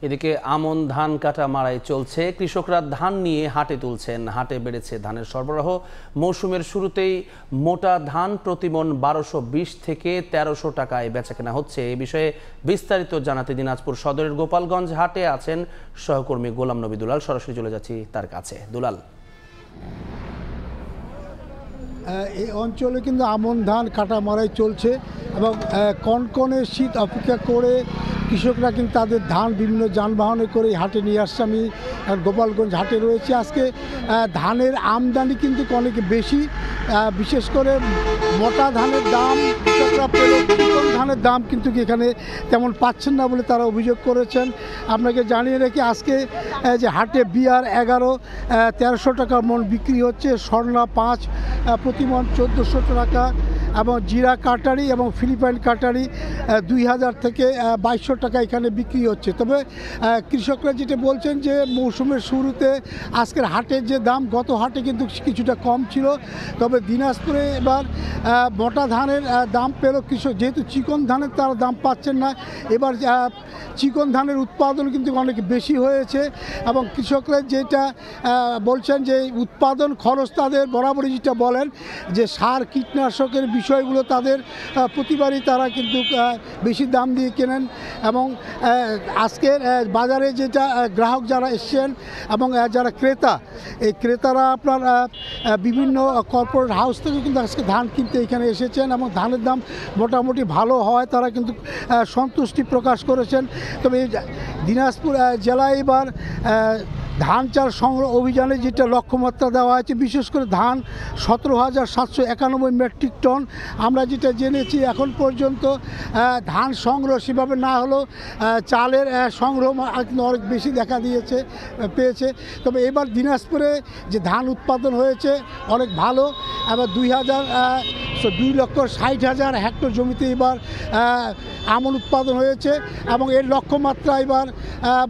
এদিকে আমন ধান কাটা মাড়াই চলছে, কৃষকরা ধান নিয়ে হাটে তুলছেন। হাটে বেড়েছে ধানের সরবরাহ। মৌসুমের শুরুতেই মোটা ধান প্রতিমন 1220 থেকে 1300 টাকায় বেচাকেনা হচ্ছে। এ বিষয়ে বিস্তারিত জানাতে দিনাজপুর সদরের গোপালগঞ্জ হাটে আছেন সহকর্মী গোলাম নবী দুলাল। সরাসরি চলে যাচ্ছি তার কাছে। দুলাল, এই অঞ্চলে কিন্তু আমন ধান কাটা মাড়াই চলছে এবং কনকনে শীত অপেক্ষা করে কৃষকরা কিন্তু তাদের ধান বিভিন্ন যানবাহনে করে হাটে নিয়ে আসছে। আমি গোপালগঞ্জ হাটে রয়েছে। আজকে ধানের আমদানি কিন্তু অনেক বেশি, বিশেষ করে মোটা ধানের দাম কৃষকরা পেল, চিকন ধানের দাম কিন্তু এখানে তেমন পাচ্ছেন না বলে তারা অভিযোগ করেছেন। আপনাকে জানিয়ে রেখে আজকে যে হাটে বিয়ার 11 1300 টাকা মন বিক্রি হচ্ছে, স্বর্ণা 5 প্রতিমন 1400 টাকা এবং জিরা কাটারি এবং ফিলিপাইন কাটারি 2000 থেকে 2200 টাকা এখানে বিক্রি হচ্ছে। তবে কৃষকরা যেটা বলছেন যে মৌসুমের শুরুতে আজকের হাটের যে দাম, গত হাটে কিন্তু কিছুটা কম ছিল। তবে দিনাজপুরে এবার মোটা ধানের দাম পেল কৃষক, যেহেতু চিকন ধানের তারা দাম পাচ্ছেন না। এবার চিকন ধানের উৎপাদন কিন্তু অনেক বেশি হয়েছে এবং কৃষকরা যেটা বলছেন যে উৎপাদন খরচ তাদের বরাবরই যেটা বলেন যে সার কীটনাশকের বিষয়গুলো তাদের প্রতিবারই তারা কিন্তু বেশি দাম দিয়ে কেনেন। এবং আজকের বাজারে যেটা গ্রাহক যারা এসছেন এবং যারা ক্রেতা, এই ক্রেতারা আপনার বিভিন্ন কর্পোরেট হাউস থেকে কিন্তু আজকে ধান কিনতে এখানে এসেছেন এবং ধানের দাম মোটামুটি ভালো হয় তারা কিন্তু সন্তুষ্টি প্রকাশ করেছেন। তবে দিনাজপুর জেলায় এবার ধান চাল সংগ্রহ অভিযানে যেটা লক্ষ্যমাত্রা দেওয়া হয়েছে, বিশেষ করে ধান 17,791 মেট্রিক টন। আমরা যেটা জেনেছি এখন পর্যন্ত ধান সংগ্রহ সেভাবে না হলেও চালের সংগ্রহ অনেক বেশি দেখা পেয়েছে। তবে এবার দিনাজপুরে যে ধান উৎপাদন হয়েছে অনেক ভালো। এবার 2,60,000 হেক্টর জমিতে এবার আমন উৎপাদন হয়েছে এবং এর লক্ষ্যমাত্রা এবার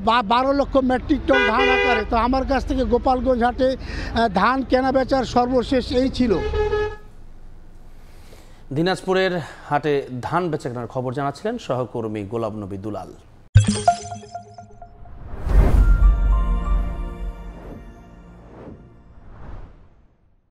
12 লক্ষ মেট্রিক টন ধান আকারে। তো আমার কাছ থেকে গোপালগঞ্জ হাটে ধান কেনা বেচার সর্বশেষ এই ছিল। দিনাজপুরের হাটে ধান বেচাকেনার খবর জানাচ্ছিলেন সহকর্মী গোলাম নবী দুলাল।